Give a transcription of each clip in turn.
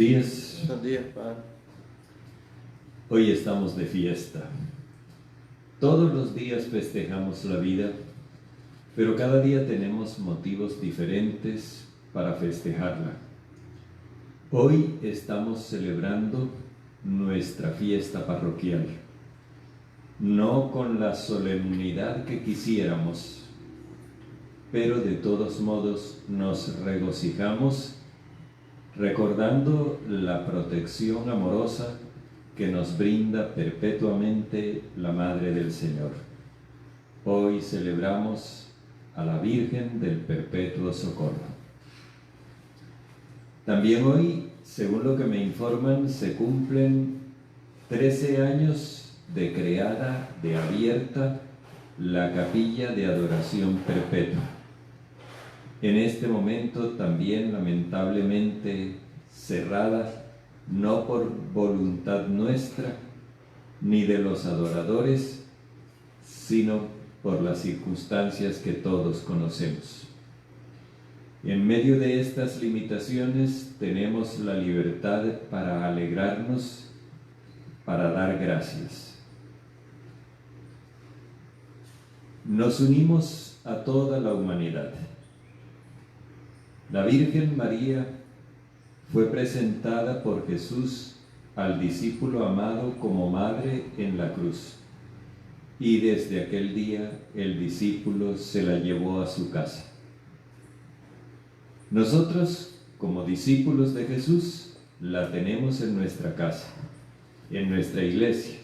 días. Buenos días, Padre. Hoy estamos de fiesta. Todos los días festejamos la vida, pero cada día tenemos motivos diferentes para festejarla. Hoy estamos celebrando nuestra fiesta parroquial, no con la solemnidad que quisiéramos, pero de todos modos nos regocijamos recordando la protección amorosa que nos brinda perpetuamente la Madre del Señor. Hoy celebramos a la Virgen del Perpetuo Socorro. También hoy, según lo que me informan, se cumplen 13 años de creada, de abierta, la Capilla de Adoración Perpetua. En este momento también lamentablemente cerrada, no por voluntad nuestra ni de los adoradores, sino por las circunstancias que todos conocemos. En medio de estas limitaciones tenemos la libertad para alegrarnos, para dar gracias. Nos unimos a toda la humanidad. La Virgen María fue presentada por Jesús al discípulo amado como madre en la cruz, y desde aquel día el discípulo se la llevó a su casa. Nosotros, como discípulos de Jesús, la tenemos en nuestra casa, en nuestra iglesia,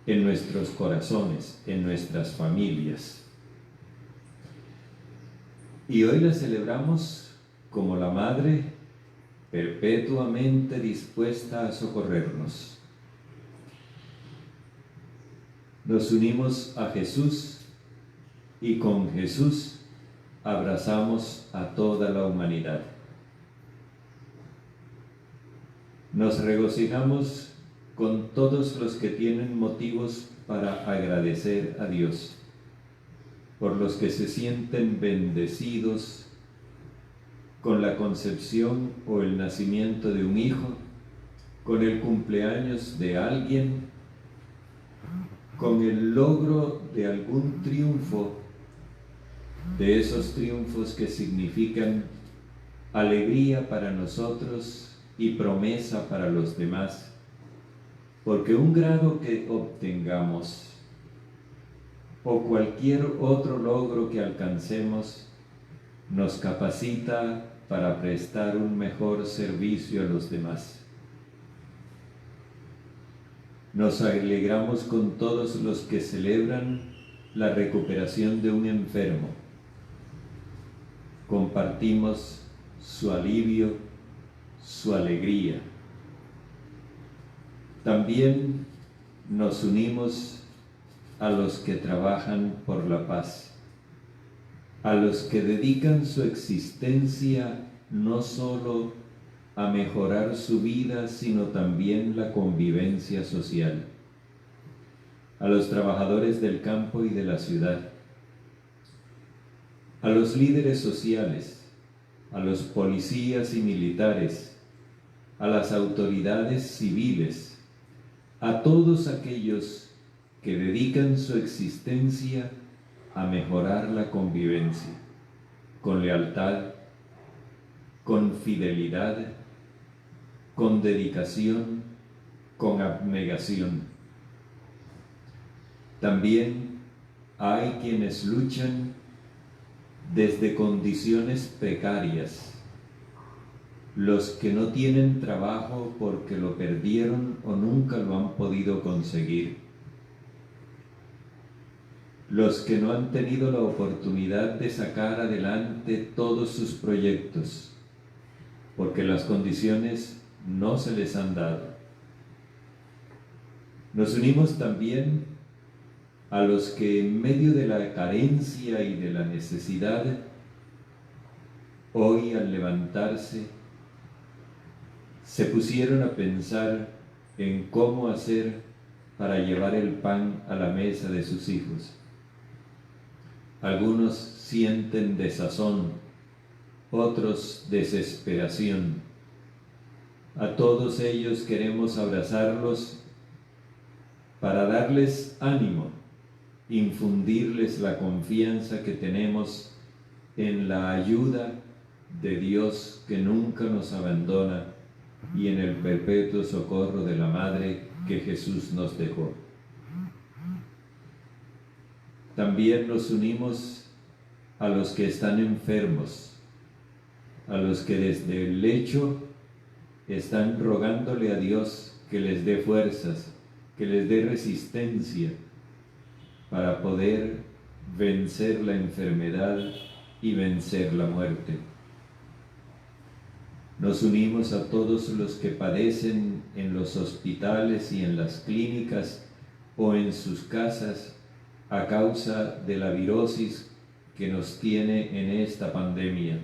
en nuestros corazones, en nuestras familias. Y hoy la celebramos como la Madre perpetuamente dispuesta a socorrernos. Nos unimos a Jesús y con Jesús abrazamos a toda la humanidad. Nos regocijamos con todos los que tienen motivos para agradecer a Dios, por los que se sienten bendecidos con la concepción o el nacimiento de un hijo, con el cumpleaños de alguien, con el logro de algún triunfo, de esos triunfos que significan alegría para nosotros y promesa para los demás, porque un grado que obtengamos o cualquier otro logro que alcancemos nos capacita para prestar un mejor servicio a los demás. Nos alegramos con todos los que celebran la recuperación de un enfermo. Compartimos su alivio, su alegría. También nos unimos a los que trabajan por la paz, a los que dedican su existencia no solo a mejorar su vida, sino también la convivencia social, a los trabajadores del campo y de la ciudad, a los líderes sociales, a los policías y militares, a las autoridades civiles, a todos aquellos que dedican su existencia a mejorar la convivencia, con lealtad, con fidelidad, con dedicación, con abnegación. También hay quienes luchan desde condiciones precarias, los que no tienen trabajo porque lo perdieron o nunca lo han podido conseguir, los que no han tenido la oportunidad de sacar adelante todos sus proyectos, porque las condiciones no se les han dado. Nos unimos también a los que en medio de la carencia y de la necesidad, hoy al levantarse, se pusieron a pensar en cómo hacer para llevar el pan a la mesa de sus hijos. Algunos sienten desazón, otros desesperación, A todos ellos queremos abrazarlos para darles ánimo, infundirles la confianza que tenemos en la ayuda de Dios que nunca nos abandona y en el perpetuo socorro de la Madre que Jesús nos dejó. También nos unimos a los que están enfermos, a los que desde el lecho están rogándole a Dios que les dé fuerzas, que les dé resistencia para poder vencer la enfermedad y vencer la muerte. Nos unimos a todos los que padecen en los hospitales y en las clínicas o en sus casas a causa de la virosis que nos tiene en esta pandemia.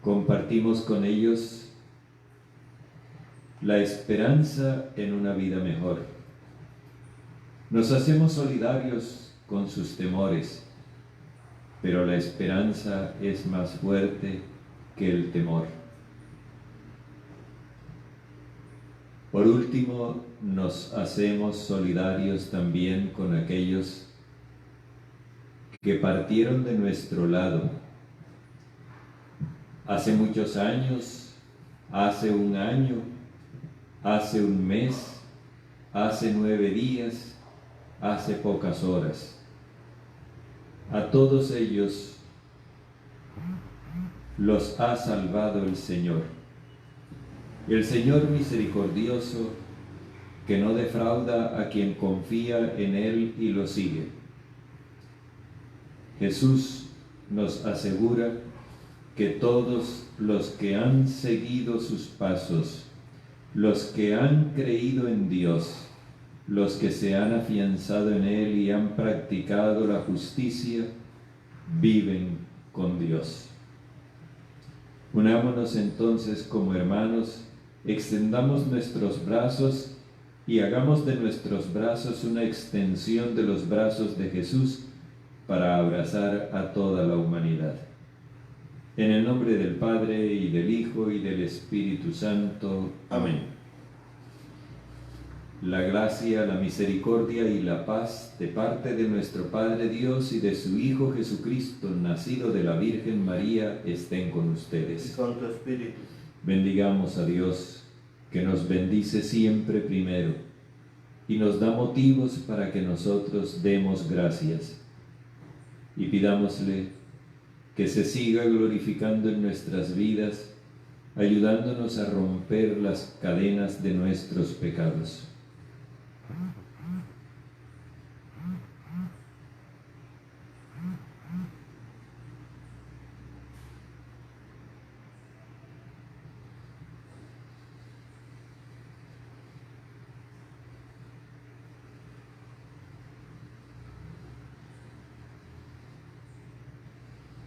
Compartimos con ellos la esperanza en una vida mejor. Nos hacemos solidarios con sus temores, pero la esperanza es más fuerte que el temor. Por último, nos hacemos solidarios también con aquellos que partieron de nuestro lado. Hace muchos años, hace un año, hace un mes, hace 9 días, hace pocas horas. A todos ellos los ha salvado el Señor. El Señor misericordioso, que no defrauda a quien confía en Él y lo sigue. Jesús nos asegura que todos los que han seguido sus pasos, los que han creído en Dios, los que se han afianzado en Él y han practicado la justicia, viven con Dios. Unámonos entonces como hermanos, extendamos nuestros brazos y hagamos de nuestros brazos una extensión de los brazos de Jesús para abrazar a toda la humanidad. En el nombre del Padre, y del Hijo, y del Espíritu Santo. Amén. La gracia, la misericordia y la paz de parte de nuestro Padre Dios y de su Hijo Jesucristo, nacido de la Virgen María, estén con ustedes. Y con tu espíritu. Bendigamos a Dios, que nos bendice siempre primero, y nos da motivos para que nosotros demos gracias. Y pidámosle que se siga glorificando en nuestras vidas, ayudándonos a romper las cadenas de nuestros pecados.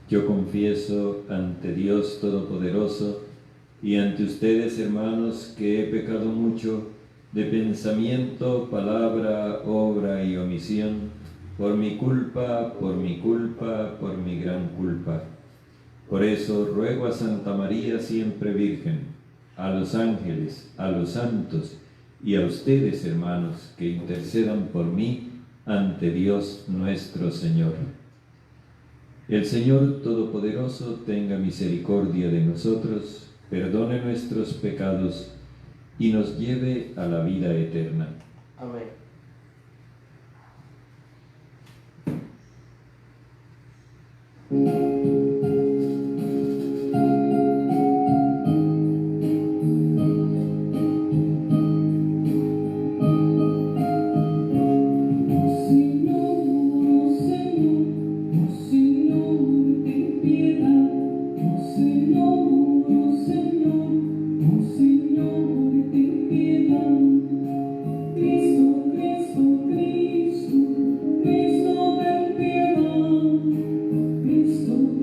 Yo confieso ante Dios Todopoderoso y ante ustedes, hermanos, que he pecado mucho de pensamiento, palabra, obra y omisión, por mi culpa, por mi gran culpa. Por eso ruego a Santa María siempre Virgen, a los ángeles, a los santos y a ustedes, hermanos, que intercedan por mí ante Dios nuestro Señor. El Señor Todopoderoso tenga misericordia de nosotros, perdone nuestros pecados y nos lleve a la vida eterna. Amén. Cristo, ten piedad. Cristo,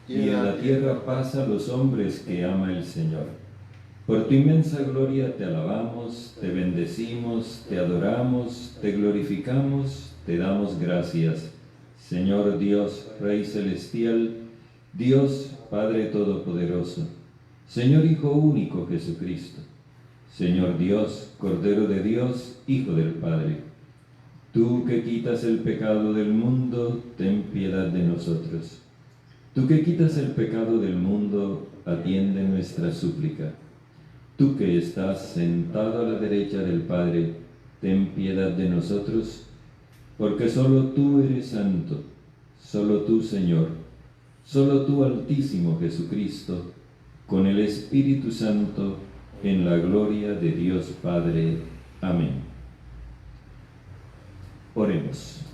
y en la tierra paz a los hombres que ama el Señor. Por tu inmensa gloria te alabamos, te bendecimos, te adoramos, te glorificamos, te damos gracias. Señor Dios, Rey Celestial, Dios Padre Todopoderoso, Señor Hijo Único Jesucristo, Señor Dios, Cordero de Dios, Hijo del Padre. Tú que quitas el pecado del mundo, ten piedad de nosotros. Tú que quitas el pecado del mundo, atiende nuestra súplica. Tú que estás sentado a la derecha del Padre, ten piedad de nosotros, porque solo tú eres santo, solo tú, Señor, solo tú, Altísimo Jesucristo, con el Espíritu Santo, en la gloria de Dios Padre. Amén. Oremos.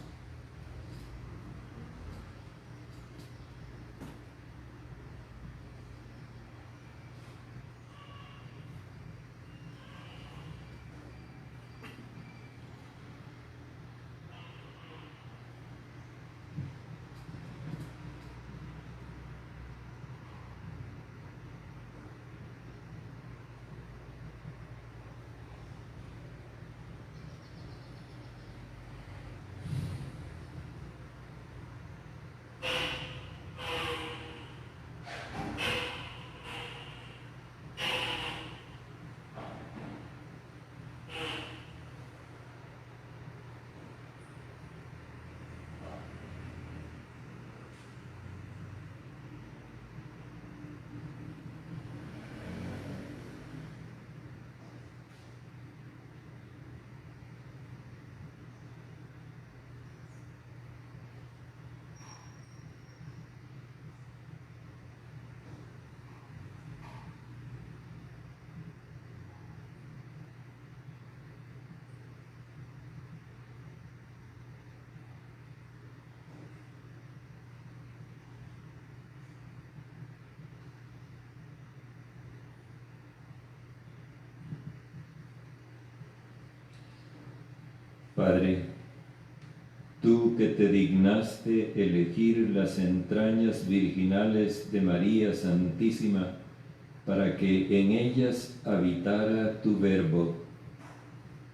Padre, tú que te dignaste elegir las entrañas virginales de María Santísima para que en ellas habitara tu Verbo,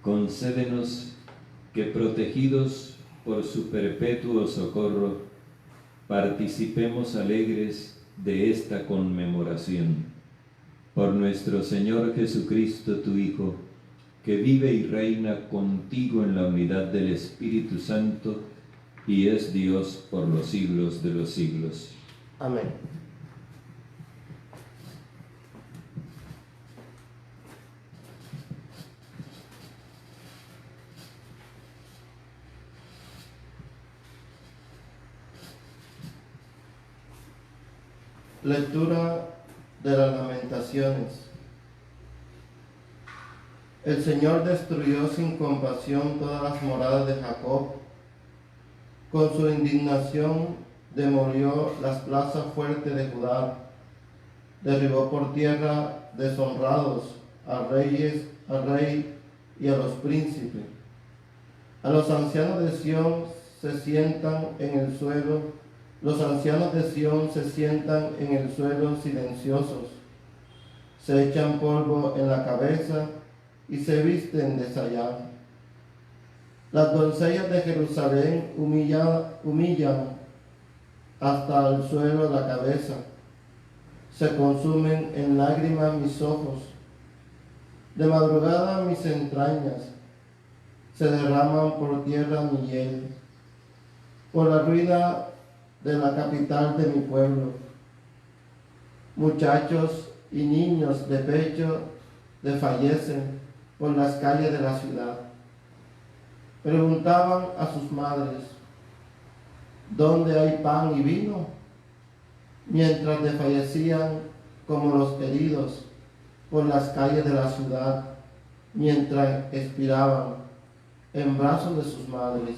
concédenos que, protegidos por su perpetuo socorro, participemos alegres de esta conmemoración. Por nuestro Señor Jesucristo, tu Hijo, que vive y reina contigo en la unidad del Espíritu Santo y es Dios por los siglos de los siglos. Amén. Lectura de las Lamentaciones. El Señor destruyó sin compasión todas las moradas de Jacob. Con su indignación demolió las plazas fuertes de Judá. Derribó por tierra deshonrados al rey y a los príncipes. A los ancianos de Sión se sientan en el suelo. Los ancianos de Sión se sientan en el suelo silenciosos. Se echan polvo en la cabeza y se visten de sayal. Las doncellas de Jerusalén humillan hasta el suelo la cabeza. Se consumen en lágrimas mis ojos. De madrugada mis entrañas se derraman por tierra mi hiel, por la ruina de la capital de mi pueblo. Muchachos y niños de pecho desfallecen por las calles de la ciudad. Preguntaban a sus madres, ¿dónde hay pan y vino? Mientras desfallecían como los heridos por las calles de la ciudad, mientras expiraban en brazos de sus madres.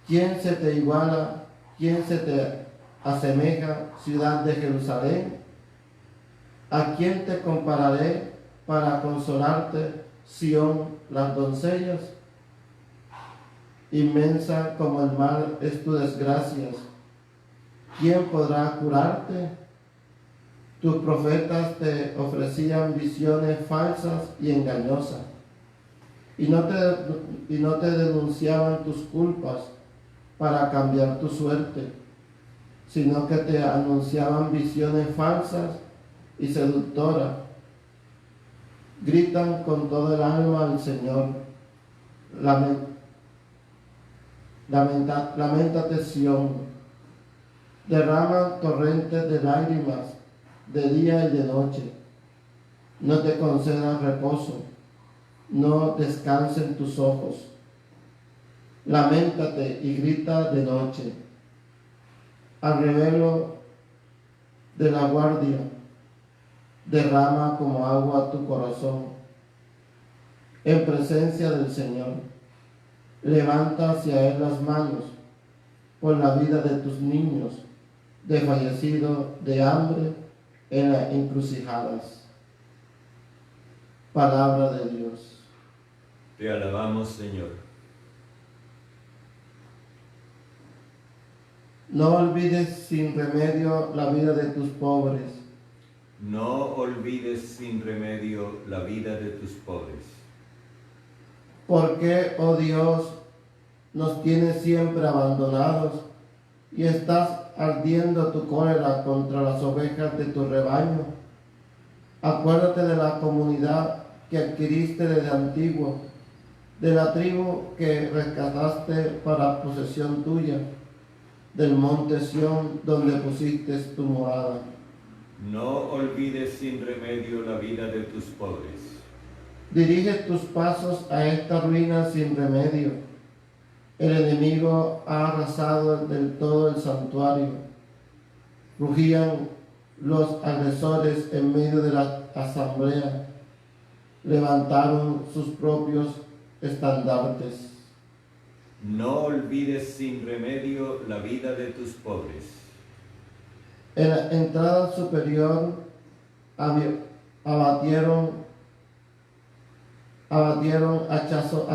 ¿Quién se te iguala? ¿Quién se te asemeja, ciudad de Jerusalén? ¿A quién te compararé para consolarte, Sión, las doncellas? Inmensa como el mar es tu desgracia, ¿quién podrá curarte? Tus profetas te ofrecían visiones falsas y engañosas, y no te denunciaban tus culpas para cambiar tu suerte, sino que te anunciaban visiones falsas y seductoras. Gritan con todo el alma al Señor. Lamentate, Sión. Derrama torrentes de lágrimas de día y de noche. No te concedan reposo, no descansen tus ojos. Lamentate y grita de noche. Al revelo de la guardia, derrama como agua tu corazón. En presencia del Señor, levanta hacia Él las manos por la vida de tus niños, desfallecidos de hambre en las encrucijadas. Palabra de Dios. Te alabamos, Señor. No olvides sin remedio la vida de tus pobres. No olvides sin remedio la vida de tus pobres. ¿Por qué, oh Dios, nos tienes siempre abandonados y estás ardiendo tu cólera contra las ovejas de tu rebaño? Acuérdate de la comunidad que adquiriste desde antiguo, de la tribu que rescataste para posesión tuya, del monte Sión donde pusiste tu morada. No olvides sin remedio la vida de tus pobres. Dirige tus pasos a esta ruina sin remedio. El enemigo ha arrasado del todo el santuario. Rugían los agresores en medio de la asamblea. Levantaron sus propios estandartes. No olvides sin remedio la vida de tus pobres. En la entrada superior abatieron hachazo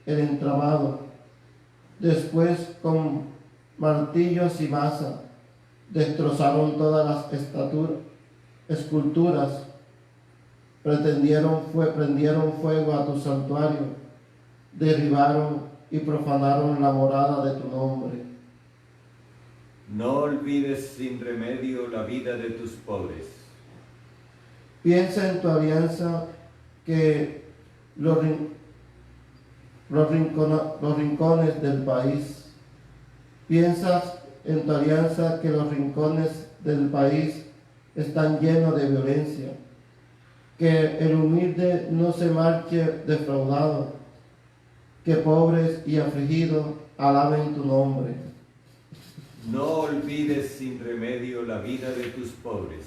el entramado. Después con martillos y masa destrozaron todas las esculturas. Prendieron fuego a tu santuario, derribaron y profanaron la morada de tu nombre. No olvides sin remedio la vida de tus pobres. Piensa en tu alianza que los rincones del país. Piensas en tu alianza que los rincones del país están llenos de violencia. Que el humilde no se marche defraudado. Que pobres y afligidos alaben tu nombre. No olvides sin remedio la vida de tus pobres.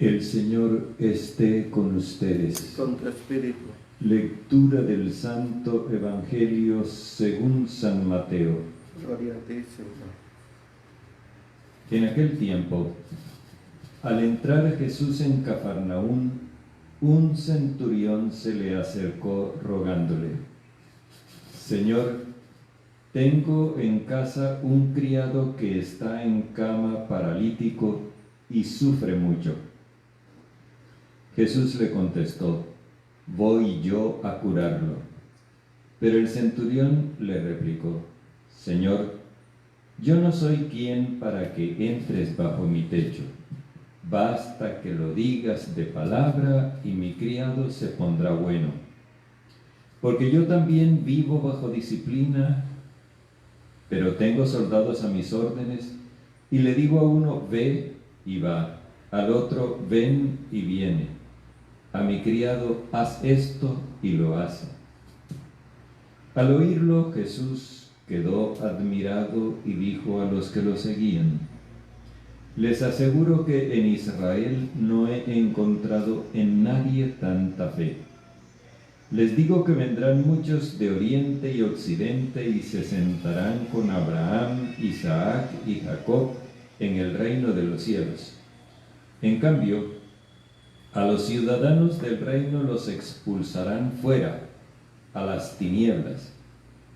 El Señor esté con ustedes. Con tu espíritu. Lectura del Santo Evangelio según San Mateo. Gloria a ti, Señor. En aquel tiempo, al entrar Jesús en Cafarnaún, un centurión se le acercó rogándole: Señor, tengo en casa un criado que está en cama paralítico y sufre mucho. Jesús le contestó, voy yo a curarlo. Pero el centurión le replicó, Señor, yo no soy quien para que entres bajo mi techo. Basta que lo digas de palabra y mi criado se pondrá bueno. Porque yo también vivo bajo disciplina, pero tengo soldados a mis órdenes, y le digo a uno, ve y va, al otro, ven y viene. A mi criado, haz esto y lo hace. Al oírlo, Jesús quedó admirado y dijo a los que lo seguían, les aseguro que en Israel no he encontrado en nadie tanta fe. Les digo que vendrán muchos de oriente y occidente y se sentarán con Abraham, Isaac y Jacob en el reino de los cielos. En cambio, a los ciudadanos del reino los expulsarán fuera, a las tinieblas.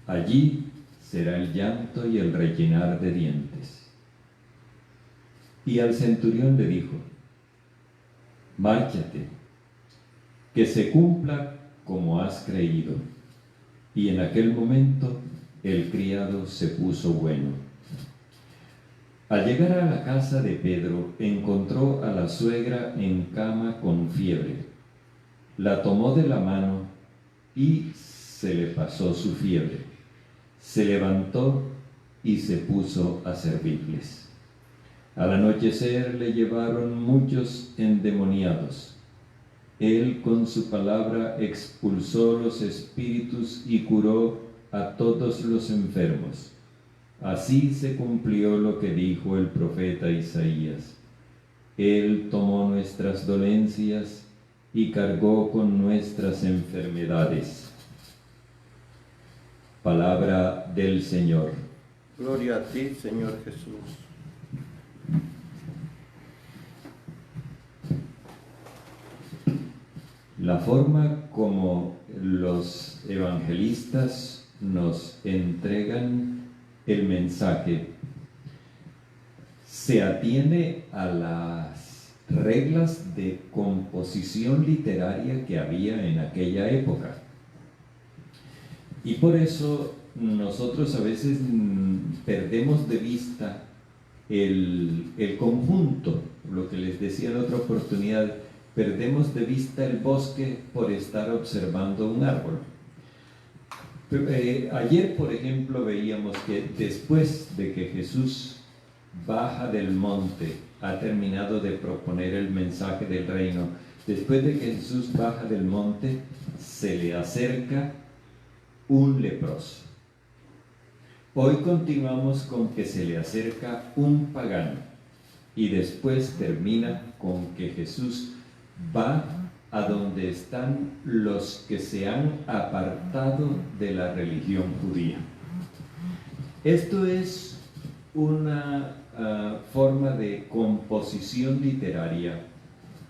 Allí será el llanto y el rechinar de dientes. Y al centurión le dijo, márchate, que se cumpla como has creído. Y en aquel momento el criado se puso bueno. Al llegar a la casa de Pedro, encontró a la suegra en cama con fiebre. La tomó de la mano y se le pasó su fiebre. Se levantó y se puso a servirles. Al anochecer le llevaron muchos endemoniados. Él con su palabra expulsó los espíritus y curó a todos los enfermos. Así se cumplió lo que dijo el profeta Isaías. Él tomó nuestras dolencias y cargó con nuestras enfermedades. Palabra del Señor. Gloria a ti, Señor Jesús. La forma como los evangelistas nos entregan el mensaje se atiene a las reglas de composición literaria que había en aquella época. Y por eso nosotros a veces perdemos de vista el conjunto, lo que les decía en otra oportunidad, perdemos de vista el bosque por estar observando un árbol. Ayer, por ejemplo, veíamos que después de que Jesús baja del monte, ha terminado de proponer el mensaje del reino, después de que Jesús baja del monte, se le acerca un leproso. Hoy continuamos con que se le acerca un pagano y después termina con que Jesús va a donde están los que se han apartado de la religión judía. Esto es una forma de composición literaria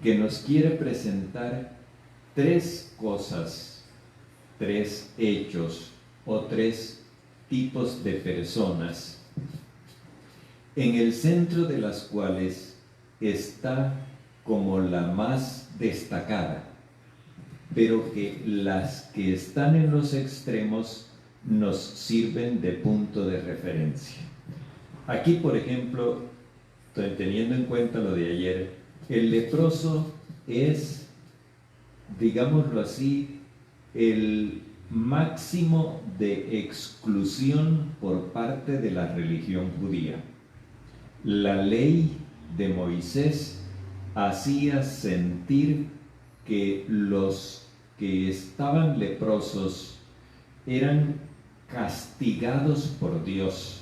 que nos quiere presentar tres cosas, tres hechos o tres tipos de personas, en el centro de las cuales está como la más destacada, pero que las que están en los extremos nos sirven de punto de referencia. Aquí, por ejemplo, teniendo en cuenta lo de ayer, el leproso es, digámoslo así, el máximo de exclusión por parte de la religión judía. La ley de Moisés hacía sentir que los que estaban leprosos eran castigados por Dios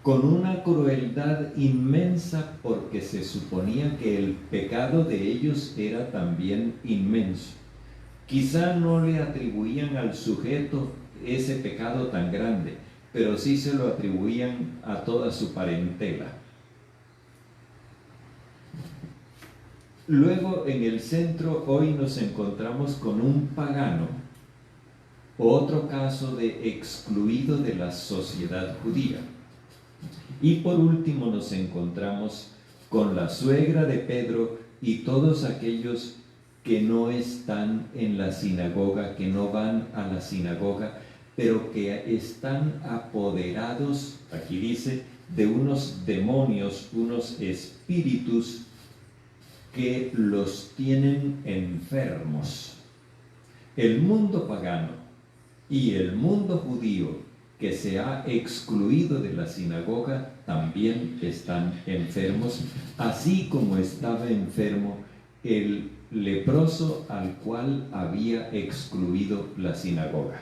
con una crueldad inmensa, porque se suponía que el pecado de ellos era también inmenso. Quizá no le atribuían al sujeto ese pecado tan grande, pero sí se lo atribuían a toda su parentela. Luego, en el centro, hoy nos encontramos con un pagano Otro caso de excluido de la sociedad judía. Y por último nos encontramos con la suegra de Pedro y todos aquellos que no están en la sinagoga, que no van a la sinagoga, pero que están apoderados, aquí dice, de unos demonios, unos espíritus que los tienen enfermos. El mundo pagano y el mundo judío que se ha excluido de la sinagoga también están enfermos, así como estaba enfermo el leproso al cual había excluido la sinagoga.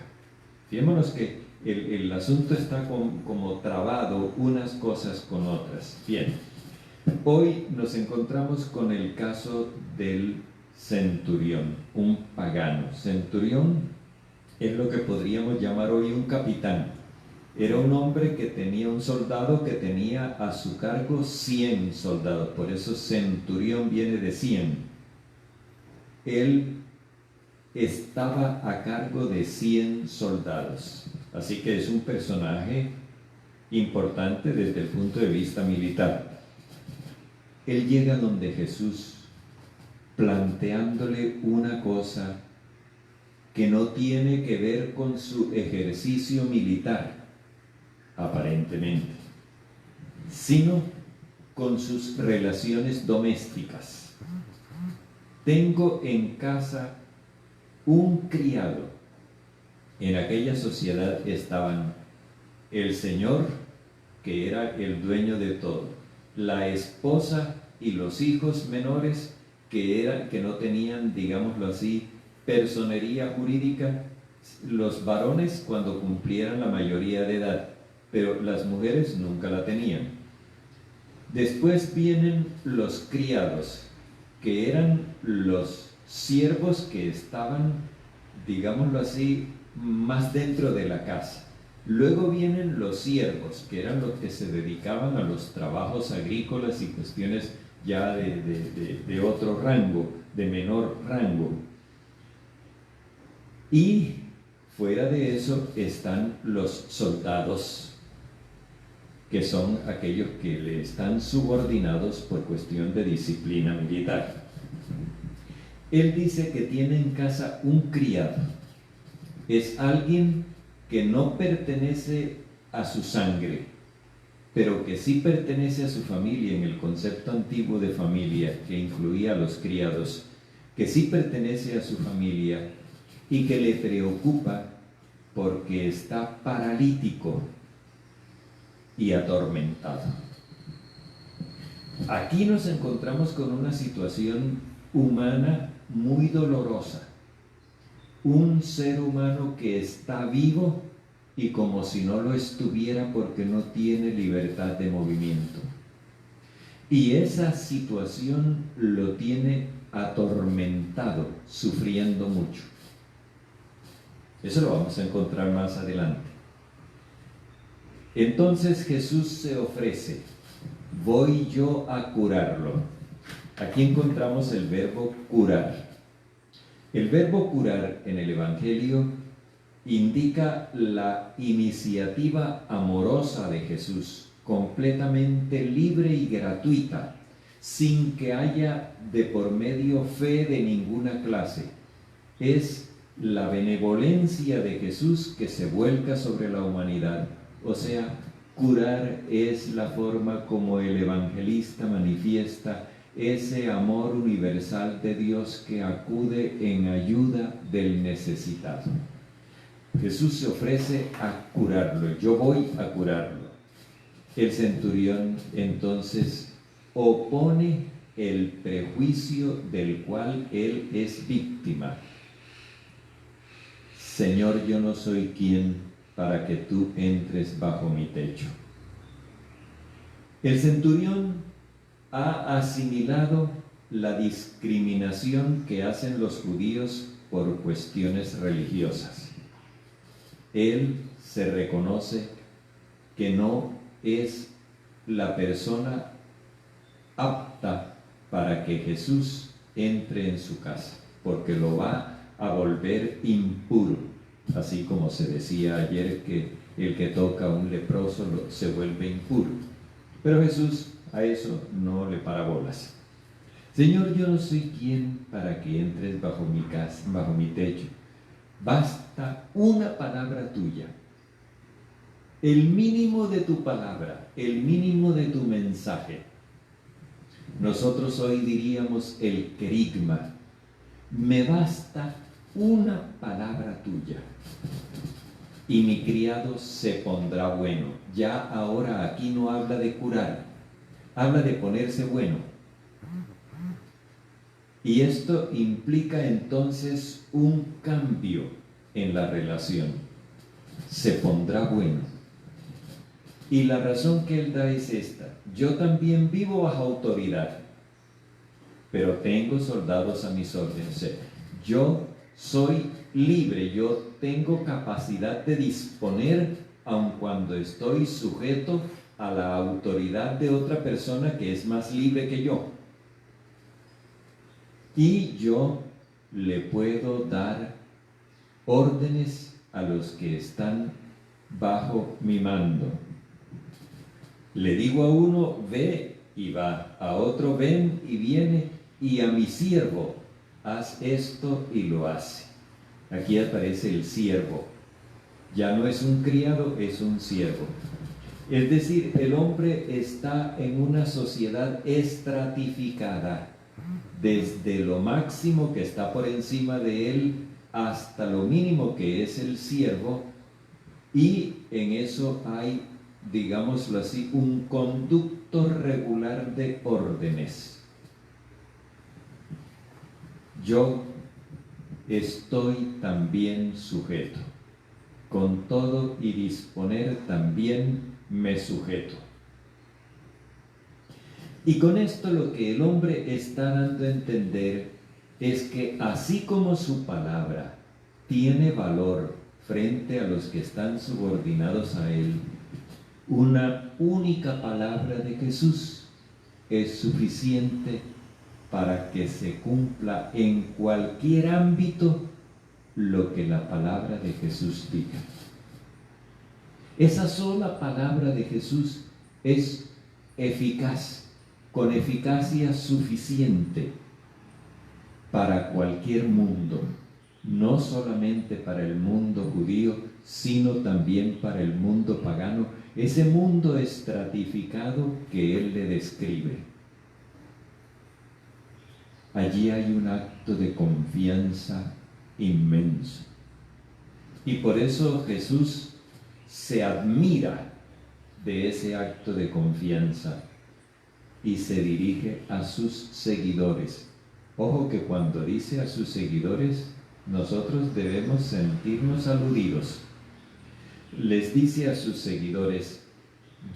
Fijémonos que el asunto está como trabado unas cosas con otras. Bien, hoy nos encontramos con el caso del centurión, un pagano. Centurión es lo que podríamos llamar hoy un capitán. Era un hombre que tenía un soldado que tenía a su cargo 100 soldados, por eso centurión viene de 100. Él estaba a cargo de 100 soldados, así que es un personaje importante desde el punto de vista militar. Él llega donde Jesús planteándole una cosa que no tiene que ver con su ejercicio militar, aparentemente, sino con sus relaciones domésticas. Tengo en casa un criado. En aquella sociedad estaban el señor, que era el dueño de todo, la esposa y los hijos menores, que no tenían, digámoslo así, personería jurídica, los varones cuando cumplieran la mayoría de edad, pero las mujeres nunca la tenían. Después vienen los criados, que eran los siervos que estaban, digámoslo así, más dentro de la casa. Luego vienen los siervos, que eran los que se dedicaban a los trabajos agrícolas y cuestiones ya de otro rango, de menor rango. Y fuera de eso están los soldados, que son aquellos que le están subordinados por cuestión de disciplina militar. Él dice que tiene en casa un criado. Es alguien que no pertenece a su sangre, pero que sí pertenece a su familia en el concepto antiguo de familia, que incluía a los criados, que sí pertenece a su familia y que le preocupa porque está paralítico y atormentado. Aquí nos encontramos con una situación humana muy dolorosa. Un ser humano que está vivo y como si no lo estuviera porque no tiene libertad de movimiento. Y esa situación lo tiene atormentado, sufriendo mucho. Eso lo vamos a encontrar más adelante. Entonces Jesús se ofrece, voy yo a curarlo. Aquí encontramos el verbo curar. El verbo curar en el Evangelio indica la iniciativa amorosa de Jesús, completamente libre y gratuita, sin que haya de por medio fe de ninguna clase. Es la benevolencia de Jesús que se vuelca sobre la humanidad. O sea, curar es la forma como el evangelista manifiesta ese amor universal de Dios que acude en ayuda del necesitado. Jesús se ofrece a curarlo, yo voy a curarlo. El centurión entonces opone el prejuicio del cual él es víctima. Señor, yo no soy quien para que tú entres bajo mi techo. El centurión ha asimilado la discriminación que hacen los judíos por cuestiones religiosas. Él se reconoce que no es la persona apta para que Jesús entre en su casa, porque lo va a volver impuro. así como se decía ayer que el que toca a un leproso se vuelve impuro. Pero Jesús a eso no le para bolas. Señor, yo no soy quien para que entres bajo mi casa, bajo mi techo. Basta una palabra tuya. El mínimo de tu palabra, el mínimo de tu mensaje. Nosotros hoy diríamos el querigma. Me basta una palabra tuya y mi criado se pondrá bueno. Ya ahora aquí no habla de curar, habla de ponerse bueno. Y esto implica entonces un cambio en la relación. Se pondrá bueno. Y la razón que él da es esta: yo también vivo bajo autoridad, pero tengo soldados a mis órdenes. Yo soy libre, yo tengo capacidad de disponer, aun cuando estoy sujeto a la autoridad de otra persona que es más libre que yo. Y yo le puedo dar órdenes a los que están bajo mi mando. Le digo a uno, ve y va, a otro, ven y viene, y a mi siervo, haz esto y lo hace. Aquí aparece el siervo. Ya no es un criado, es un siervo. Es decir, el hombre está en una sociedad estratificada, desde lo máximo que está por encima de él hasta lo mínimo que es el siervo, y en eso hay, digámoslo así, un conducto regular de órdenes. Yo estoy también sujeto, con todo y disponer también me sujeto. Y con esto lo que el hombre está dando a entender es que así como su palabra tiene valor frente a los que están subordinados a él, una única palabra de Jesús es suficiente para que se cumpla en cualquier ámbito lo que la palabra de Jesús diga. Esa sola palabra de Jesús es eficaz, con eficacia suficiente para cualquier mundo, no solamente para el mundo judío, sino también para el mundo pagano, ese mundo estratificado que él le describe. Allí hay un acto de confianza inmenso. Y por eso Jesús se admira de ese acto de confianza y se dirige a sus seguidores. Ojo que cuando dice a sus seguidores, nosotros debemos sentirnos aludidos. Les dice a sus seguidores: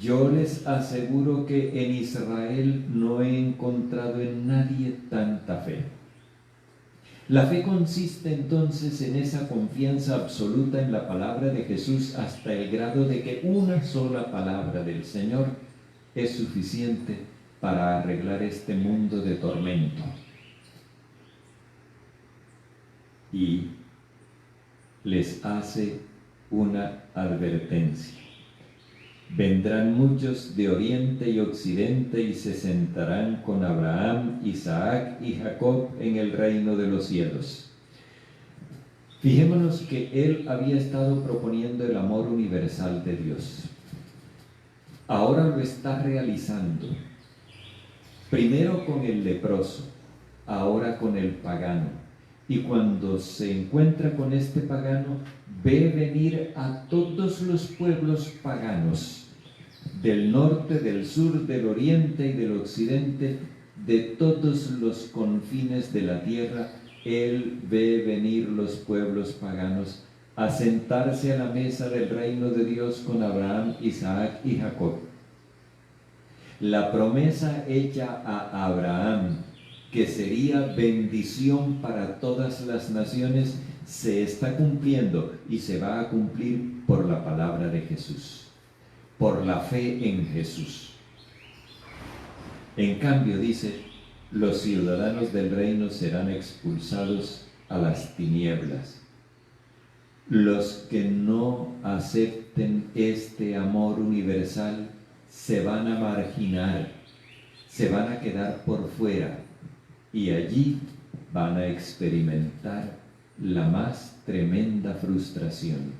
yo les aseguro que en Israel no he encontrado en nadie tanta fe. La fe consiste entonces en esa confianza absoluta en la palabra de Jesús, hasta el grado de que una sola palabra del Señor es suficiente para arreglar este mundo de tormento. Y les hace una advertencia: vendrán muchos de oriente y occidente y se sentarán con Abraham, Isaac y Jacob en el reino de los cielos. Fijémonos que él había estado proponiendo el amor universal de Dios. Ahora lo está realizando. Primero con el leproso, ahora con el pagano. Y cuando se encuentra con este pagano, ve venir a todos los pueblos paganos, del norte, del sur, del oriente y del occidente, de todos los confines de la tierra. Él ve venir los pueblos paganos a sentarse a la mesa del reino de Dios con Abraham, Isaac y Jacob. La promesa hecha a Abraham, que sería bendición para todas las naciones, se está cumpliendo y se va a cumplir por la palabra de Jesús, por la fe en Jesús. En cambio, dice, los ciudadanos del reino serán expulsados a las tinieblas. Los que no acepten este amor universal se van a marginar, se van a quedar por fuera y allí van a experimentar la más tremenda frustración.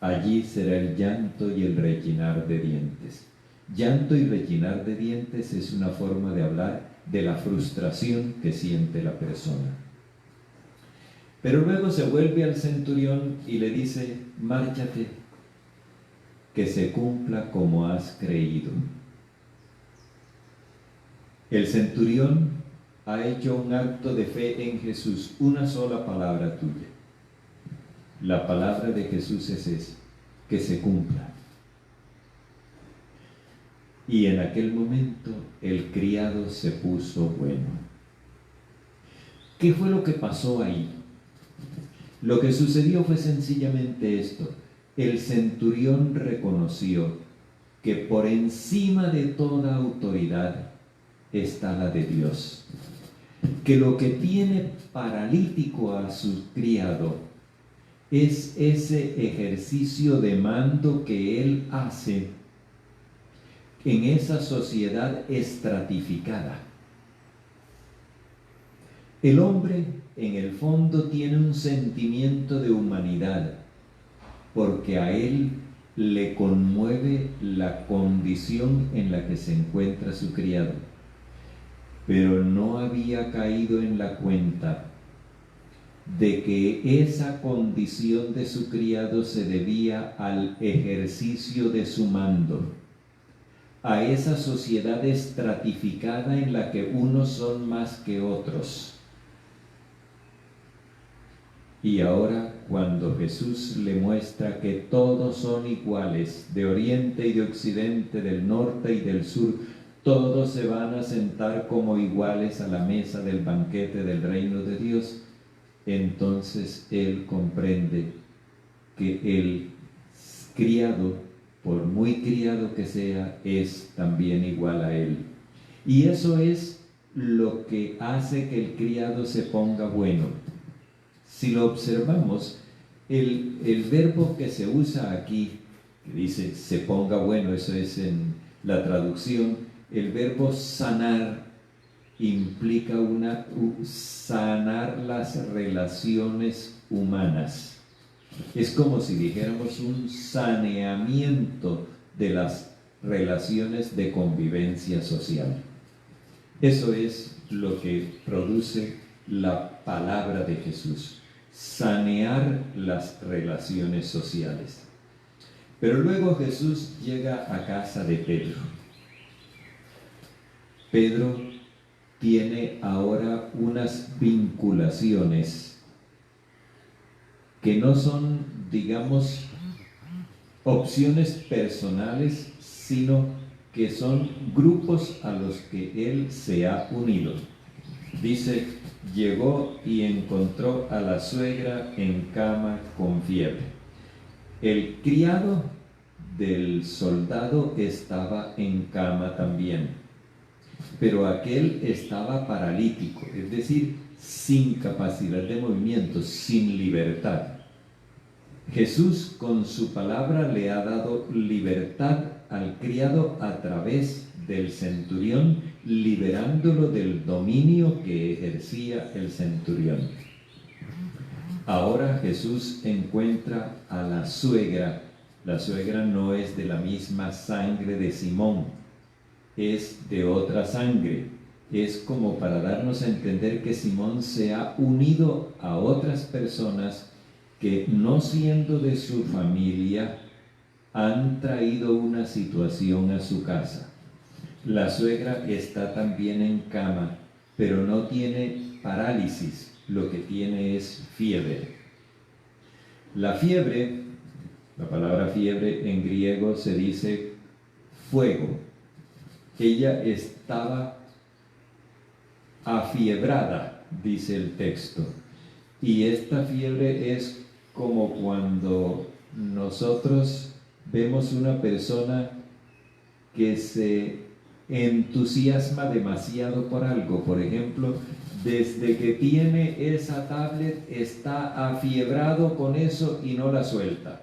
Allí será el llanto y el rechinar de dientes. Llanto y rechinar de dientes es una forma de hablar de la frustración que siente la persona. Pero luego se vuelve al centurión y le dice: márchate, que se cumpla como has creído. El centurión ha hecho un acto de fe en Jesús, una sola palabra tuya. La palabra de Jesús es esa, que se cumpla. Y en aquel momento el criado se puso bueno. ¿Qué fue lo que pasó ahí? Lo que sucedió fue sencillamente esto: el centurión reconoció que por encima de toda autoridad está la de Dios, que lo que tiene paralítico a su criado es ese ejercicio de mando que él hace en esa sociedad estratificada. El hombre en el fondo tiene un sentimiento de humanidad, porque a él le conmueve la condición en la que se encuentra su criado, pero no había caído en la cuenta de que esa condición de su criado se debía al ejercicio de su mando, a esa sociedad estratificada en la que unos son más que otros. Y ahora, cuando Jesús le muestra que todos son iguales, de oriente y de occidente, del norte y del sur, todos se van a sentar como iguales a la mesa del banquete del reino de Dios, entonces él comprende que el criado, por muy criado que sea, es también igual a él. Y eso es lo que hace que el criado se ponga bueno. Si lo observamos, el verbo que se usa aquí, que dice se ponga bueno, eso es en la traducción, el verbo sanar implica sanar las relaciones humanas. Es como si dijéramos un saneamiento de las relaciones de convivencia social. Eso es lo que produce la palabra de Jesús: sanear las relaciones sociales. Pero luego Jesús llega a casa de Pedro. Pedro tiene ahora unas vinculaciones que no son, digamos, opciones personales, sino que son grupos a los que él se ha unido. Dice: llegó y encontró a la suegra en cama con fiebre. El criado del soldado estaba en cama también, pero aquel estaba paralítico, es decir, sin capacidad de movimiento, sin libertad. Jesús con su palabra le ha dado libertad al criado a través del centurión, liberándolo del dominio que ejercía el centurión. Ahora Jesús encuentra a la suegra. La suegra no es de la misma sangre de Simón, es de otra sangre. Es como para darnos a entender que Simón se ha unido a otras personas que, no siendo de su familia, han traído una situación a su casa. La suegra está también en cama, pero no tiene parálisis, lo que tiene es fiebre. La fiebre, la palabra fiebre en griego se dice fuego. Ella estaba afiebrada, dice el texto, y esta fiebre es como cuando nosotros vemos una persona que se entusiasma demasiado por algo. Por ejemplo, desde que tiene esa tablet está afiebrado con eso y no la suelta.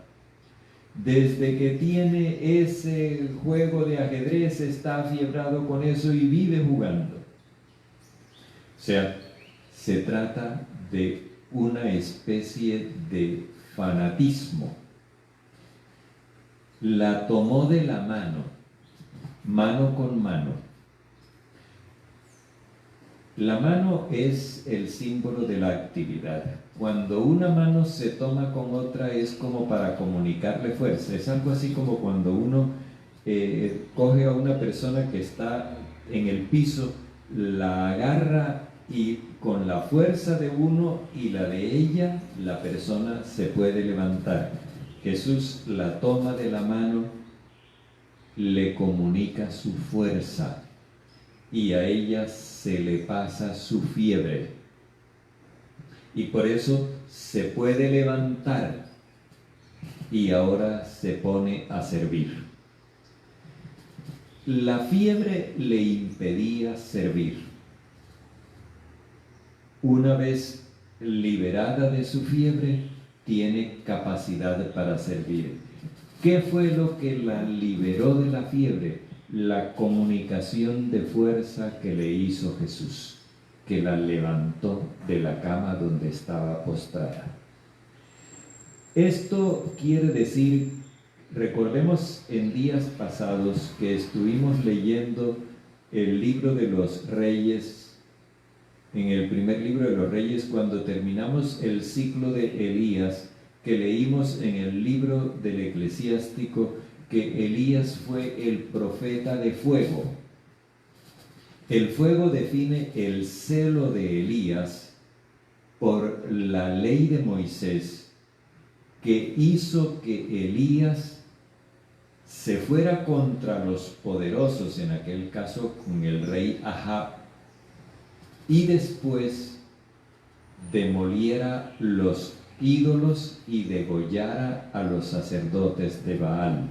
Desde que tiene ese juego de ajedrez está afiebrado con eso y vive jugando. O sea, se trata de una especie de fanatismo. La tomó de la mano con mano. La mano es el símbolo de la actividad. Cuando una mano se toma con otra es como para comunicarle fuerza. Es algo así como cuando uno coge a una persona que está en el piso, la agarra y con la fuerza de uno y la de ella, la persona se puede levantar. Jesús la toma de la mano, le comunica su fuerza y a ella se le pasa su fiebre. Y por eso se puede levantar y ahora se pone a servir. La fiebre le impedía servir. Una vez liberada de su fiebre, tiene capacidad para servir. ¿Qué fue lo que la liberó de la fiebre? La comunicación de fuerza que le hizo Jesús, que la levantó de la cama donde estaba postrada. Esto quiere decir, recordemos en días pasados que estuvimos leyendo el libro de los Reyes, en el primer libro de los Reyes, cuando terminamos el ciclo de Elías, que leímos en el libro del Eclesiástico, que Elías fue el profeta de fuego. El fuego define el celo de Elías por la ley de Moisés, que hizo que Elías se fuera contra los poderosos, en aquel caso con el rey Ahab, y después demoliera los ídolos y degollara a los sacerdotes de Baal.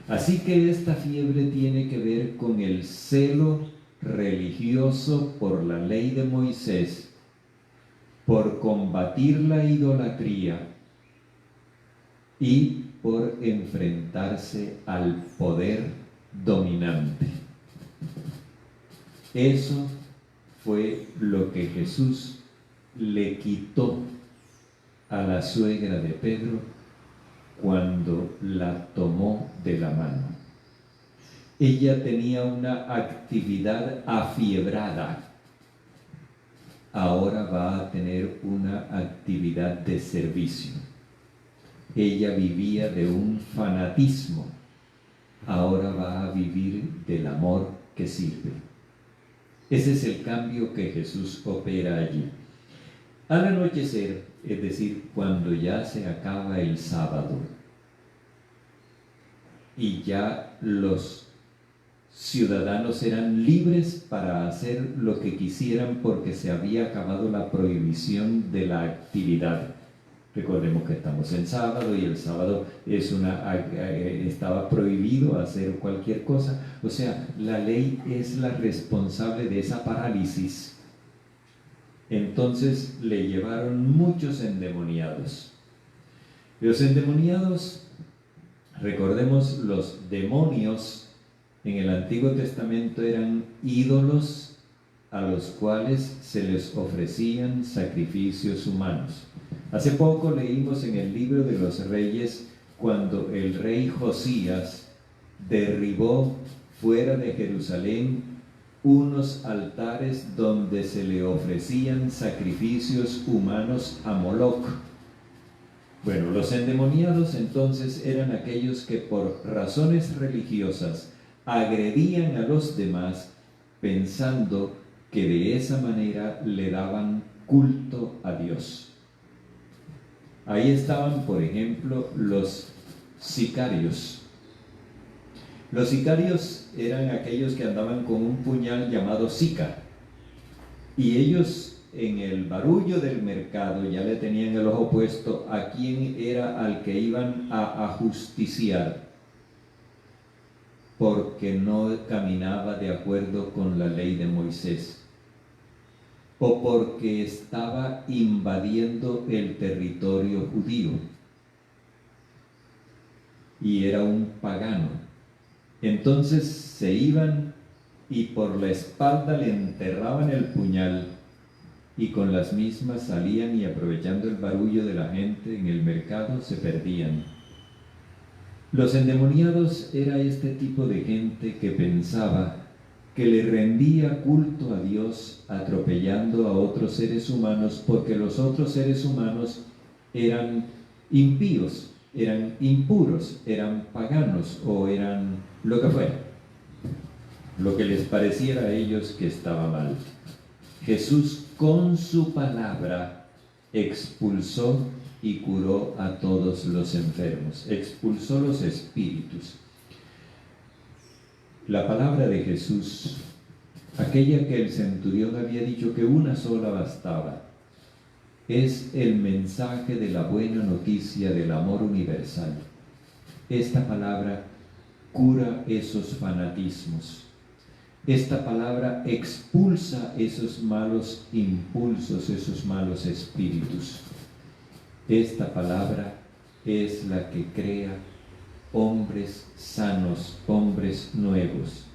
Así que esta fiebre tiene que ver con el celo religioso por la ley de Moisés, por combatir la idolatría y por enfrentarse al poder dominante. Eso fue lo que Jesús le quitó a la suegra de Pedro cuando la tomó de la mano. Ella tenía una actividad afiebrada. Ahora va a tener una actividad de servicio. Ella vivía de un fanatismo. Ahora va a vivir del amor que sirve. Ese es el cambio que Jesús opera allí. Al anochecer, es decir, cuando ya se acaba el sábado y ya los ciudadanos eran libres para hacer lo que quisieran porque se había acabado la prohibición de la actividad. Recordemos que estamos en sábado y el sábado estaba prohibido hacer cualquier cosa. O sea, la ley es la responsable de esa parálisis. Entonces le llevaron muchos endemoniados. Los endemoniados, recordemos, los demonios en el Antiguo Testamento eran ídolos a los cuales se les ofrecían sacrificios humanos. Hace poco leímos en el libro de los Reyes cuando el rey Josías derribó fuera de Jerusalén unos altares donde se le ofrecían sacrificios humanos a Moloc. Bueno, los endemoniados entonces eran aquellos que por razones religiosas agredían a los demás pensando que de esa manera le daban culto a Dios. Ahí estaban, por ejemplo, los sicarios. Los sicarios eran aquellos que andaban con un puñal llamado sica. Y ellos en el barullo del mercado ya le tenían el ojo puesto a quién era al que iban a ajusticiar. porque no caminaba de acuerdo con la ley de Moisés, o porque estaba invadiendo el territorio judío y era un pagano. Entonces se iban y por la espalda le enterraban el puñal, y con las mismas salían y aprovechando el barullo de la gente en el mercado se perdían. Los endemoniados era este tipo de gente que pensaba que le rendía culto a Dios atropellando a otros seres humanos, porque los otros seres humanos eran impíos, eran impuros, eran paganos o eran lo que fuera, lo que les pareciera a ellos que estaba mal. Jesús con su palabra expulsó y curó a todos los enfermos, expulsó los espíritus. La palabra de Jesús, aquella que el centurión había dicho que una sola bastaba, es el mensaje de la buena noticia del amor universal. Esta palabra cura esos fanatismos. Esta palabra expulsa esos malos impulsos, esos malos espíritus. Esta palabra es la que crea hombres sanos, hombres nuevos.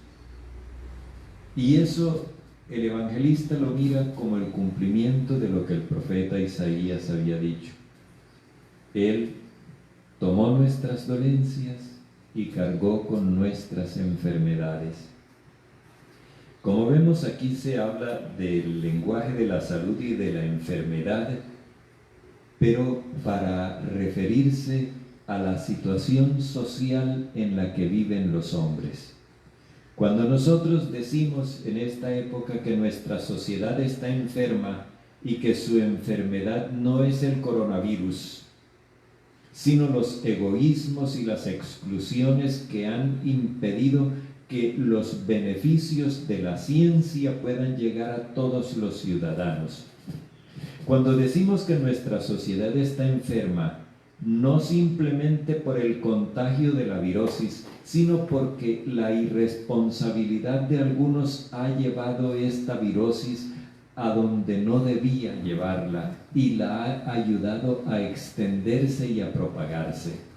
Y eso el evangelista lo mira como el cumplimiento de lo que el profeta Isaías había dicho. Él tomó nuestras dolencias y cargó con nuestras enfermedades. Como vemos, aquí se habla del lenguaje de la salud y de la enfermedad, pero para referirse a la situación social en la que viven los hombres. Cuando nosotros decimos en esta época que nuestra sociedad está enferma y que su enfermedad no es el coronavirus, sino los egoísmos y las exclusiones que han impedido que los beneficios de la ciencia puedan llegar a todos los ciudadanos. Cuando decimos que nuestra sociedad está enferma, no simplemente por el contagio de la virosis, sino porque la irresponsabilidad de algunos ha llevado esta virosis a donde no debía llevarla y la ha ayudado a extenderse y a propagarse.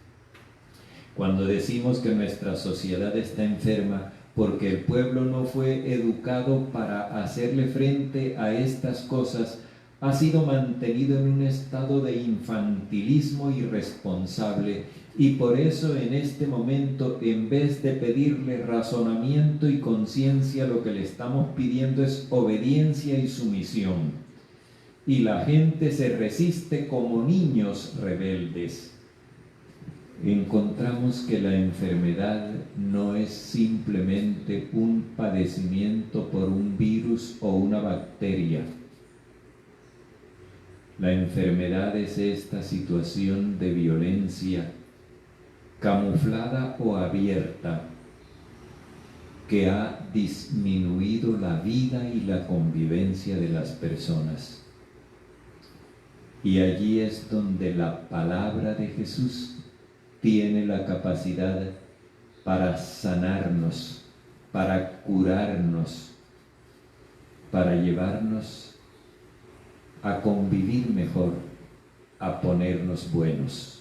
Cuando decimos que nuestra sociedad está enferma porque el pueblo no fue educado para hacerle frente a estas cosas, ha sido mantenido en un estado de infantilismo irresponsable, y por eso en este momento, en vez de pedirle razonamiento y conciencia, lo que le estamos pidiendo es obediencia y sumisión. Y la gente se resiste como niños rebeldes. Encontramos que la enfermedad no es simplemente un padecimiento por un virus o una bacteria. La enfermedad es esta situación de violencia, camuflada o abierta, que ha disminuido la vida y la convivencia de las personas. Y allí es donde la palabra de Jesús tiene la capacidad para sanarnos, para curarnos, para llevarnos a convivir mejor, a ponernos buenos.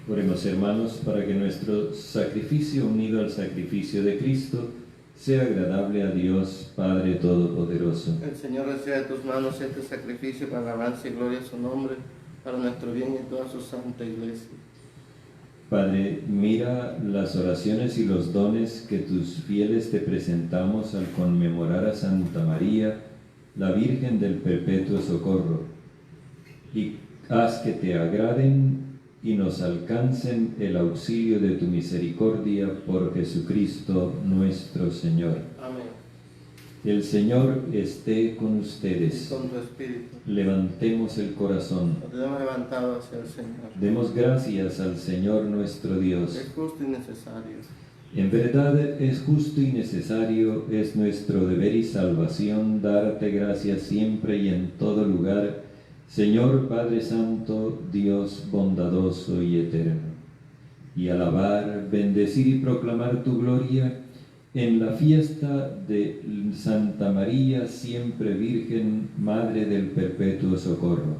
Oremos, hermanos, para que nuestro sacrificio unido al sacrificio de Cristo sea agradable a Dios Padre Todopoderoso. El Señor reciba de tus manos este sacrificio para alabanza y gloria a su nombre, para nuestro bien y toda su santa iglesia. Padre, mira las oraciones y los dones que tus fieles te presentamos al conmemorar a Santa María, la Virgen del Perpetuo Socorro, y haz que te agraden y nos alcancen el auxilio de tu misericordia por Jesucristo nuestro Señor. Amén. El Señor esté con ustedes. Y con tu espíritu. Levantemos el corazón. Lo tenemos levantado hacia el Señor. Demos gracias al Señor nuestro Dios. Es justo y necesario. En verdad es justo y necesario, es nuestro deber y salvación darte gracias siempre y en todo lugar, Señor Padre Santo, Dios bondadoso y eterno, y alabar, bendecir y proclamar tu gloria en la fiesta de Santa María, siempre Virgen, Madre del Perpetuo Socorro,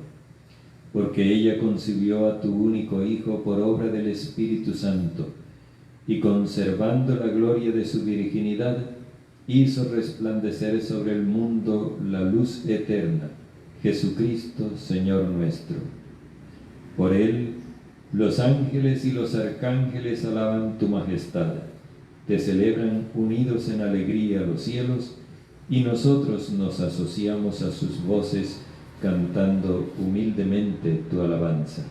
porque ella concibió a tu único Hijo por obra del Espíritu Santo, y conservando la gloria de su virginidad, hizo resplandecer sobre el mundo la luz eterna, Jesucristo, Señor nuestro. Por él, los ángeles y los arcángeles alaban tu majestad, te celebran unidos en alegría los cielos, y nosotros nos asociamos a sus voces, cantando humildemente tu alabanza.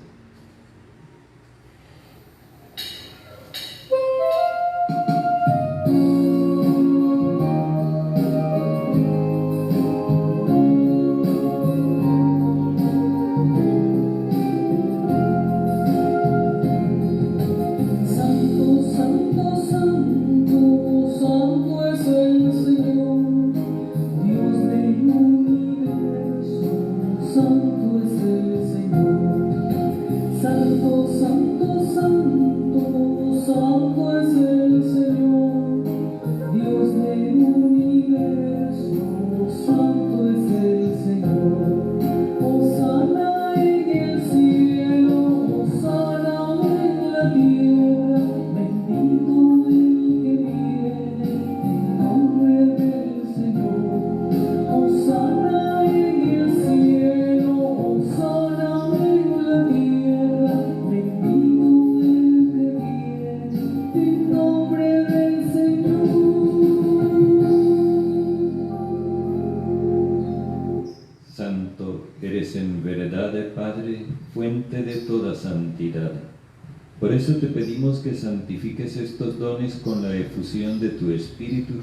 Por eso te pedimos que santifiques estos dones con la efusión de tu Espíritu,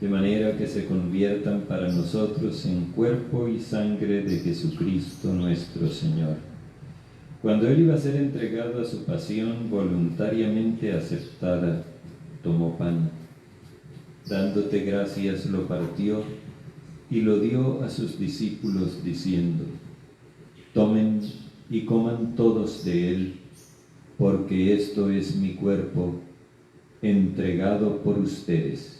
de manera que se conviertan para nosotros en cuerpo y sangre de Jesucristo nuestro Señor. Cuando Él iba a ser entregado a su pasión voluntariamente aceptada, tomó pan. Dándote gracias lo partió y lo dio a sus discípulos diciendo: tomen y coman todos de él, porque esto es mi cuerpo, entregado por ustedes.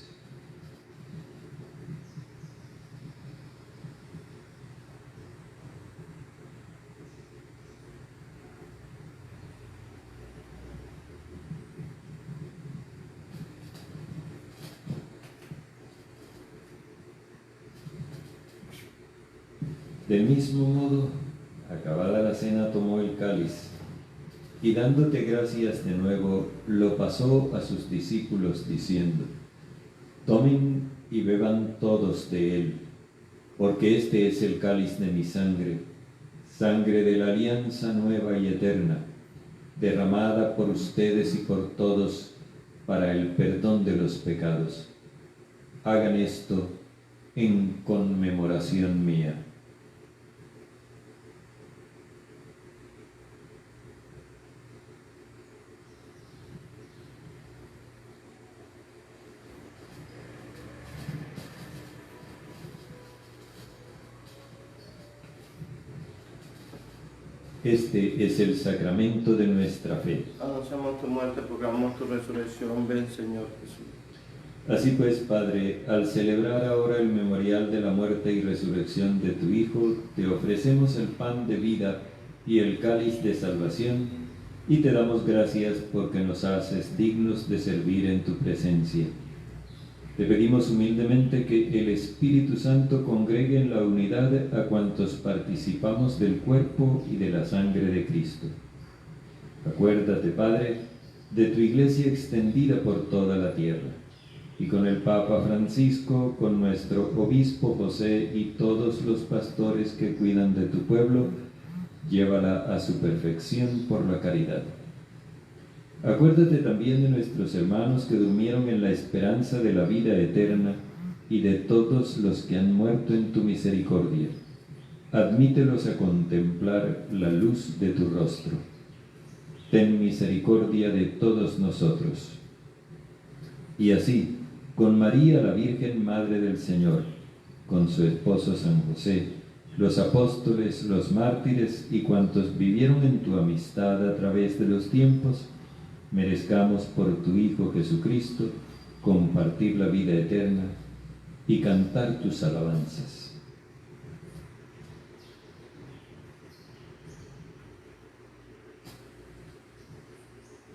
Del mismo modo, acabada la cena, tomó el cáliz, y dándote gracias de nuevo, lo pasó a sus discípulos diciendo: tomen y beban todos de él, porque este es el cáliz de mi sangre, sangre de la alianza nueva y eterna, derramada por ustedes y por todos para el perdón de los pecados. Hagan esto en conmemoración mía. Este es el sacramento de nuestra fe. Anunciamos tu muerte, proclamamos tu resurrección. Ven, Señor Jesús. Así pues, Padre, al celebrar ahora el memorial de la muerte y resurrección de tu Hijo, te ofrecemos el pan de vida y el cáliz de salvación, y te damos gracias porque nos haces dignos de servir en tu presencia. Te pedimos humildemente que el Espíritu Santo congregue en la unidad a cuantos participamos del cuerpo y de la sangre de Cristo. Acuérdate, Padre, de tu Iglesia extendida por toda la tierra, y con el Papa Francisco, con nuestro Obispo José y todos los pastores que cuidan de tu pueblo, llévala a su perfección por la caridad. Acuérdate también de nuestros hermanos que durmieron en la esperanza de la vida eterna y de todos los que han muerto en tu misericordia. Admítelos a contemplar la luz de tu rostro. Ten misericordia de todos nosotros. Y así, con María la Virgen Madre del Señor, con su esposo San José, los apóstoles, los mártires y cuantos vivieron en tu amistad a través de los tiempos, merezcamos por tu Hijo Jesucristo compartir la vida eterna y cantar tus alabanzas.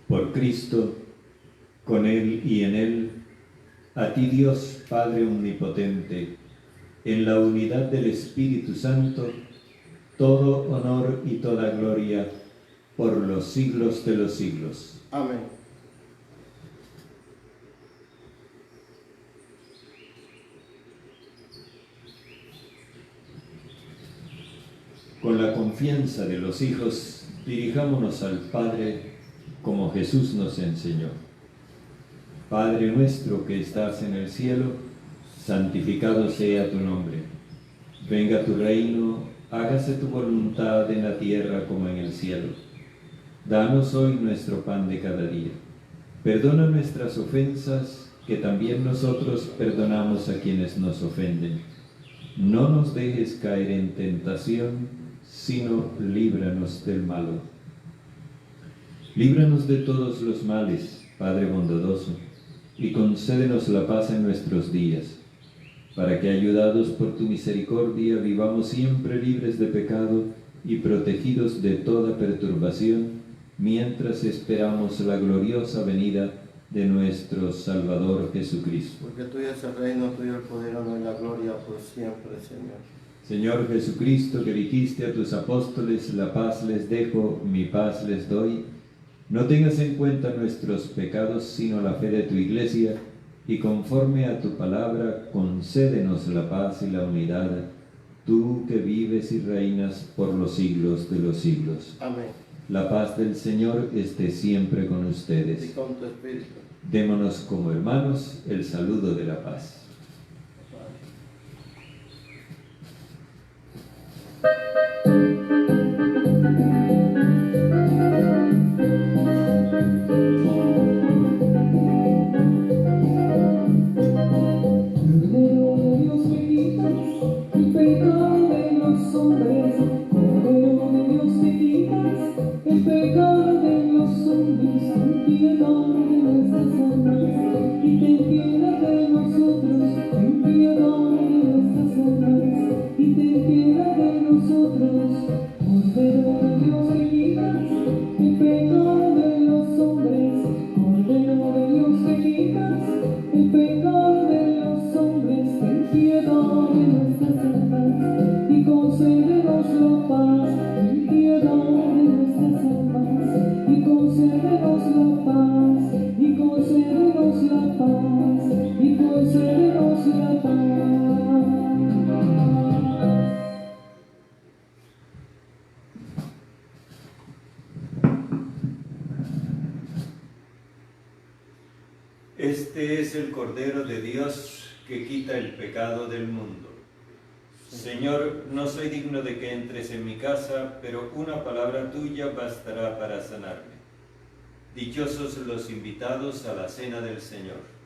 Por Cristo, con Él y en Él, a ti Dios Padre Omnipotente, en la unidad del Espíritu Santo, todo honor y toda gloria por los siglos de los siglos. Amén. Con la confianza de los hijos, dirijámonos al Padre como Jesús nos enseñó. Padre nuestro que estás en el cielo, santificado sea tu nombre. Venga tu reino, hágase tu voluntad en la tierra como en el cielo. Danos hoy nuestro pan de cada día. Perdona nuestras ofensas, que también nosotros perdonamos a quienes nos ofenden. No nos dejes caer en tentación, sino líbranos del malo. Líbranos de todos los males, Padre bondadoso, y concédenos la paz en nuestros días, para que, ayudados por tu misericordia, vivamos siempre libres de pecado y protegidos de toda perturbación, mientras esperamos la gloriosa venida de nuestro Salvador Jesucristo. Porque tuyo es el reino, tuyo el poder, el honor y la gloria por siempre, Señor. Señor Jesucristo, que dijiste a tus apóstoles, la paz les dejo, mi paz les doy, no tengas en cuenta nuestros pecados, sino la fe de tu Iglesia, y conforme a tu palabra, concédenos la paz y la unidad, tú que vives y reinas por los siglos de los siglos. Amén. La paz del Señor esté siempre con ustedes. Y con tu espíritu. Démonos como hermanos el saludo de la paz. Este es el Cordero de Dios que quita el pecado del mundo. Señor, no soy digno de que entres en mi casa, pero una palabra tuya bastará para sanarme. Dichosos los invitados a la cena del Señor.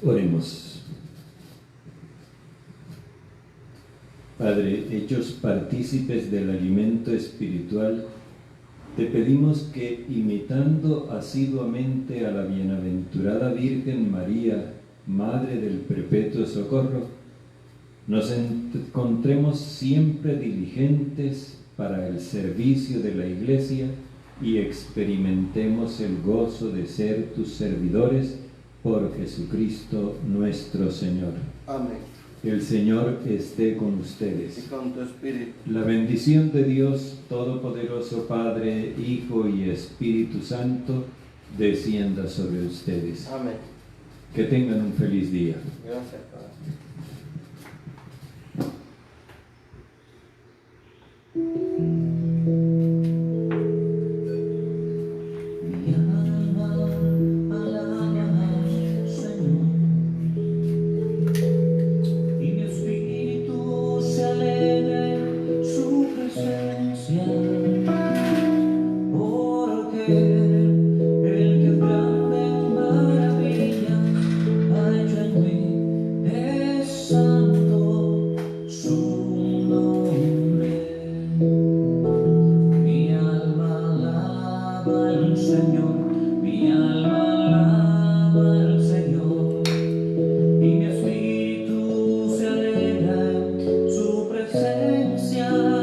Oremos. Padre, hechos partícipes del alimento espiritual, te pedimos que, imitando asiduamente a la bienaventurada Virgen María, Madre del Perpetuo Socorro, nos encontremos siempre diligentes para el servicio de la Iglesia y experimentemos el gozo de ser tus servidores por Jesucristo nuestro Señor. Amén. El Señor esté con ustedes. Y con tu espíritu. La bendición de Dios Todopoderoso, Padre, Hijo y Espíritu Santo, descienda sobre ustedes. Amén. Que tengan un feliz día. Gracias, Padre. Mi alma alaba al Señor y mi espíritu se alegra en su presencia, porque el que grande maravilla ha hecho en mí es santo su nombre. Mi alma alaba al Señor, mi alma alaba al Señor, y mi espíritu se alegra en su presencia.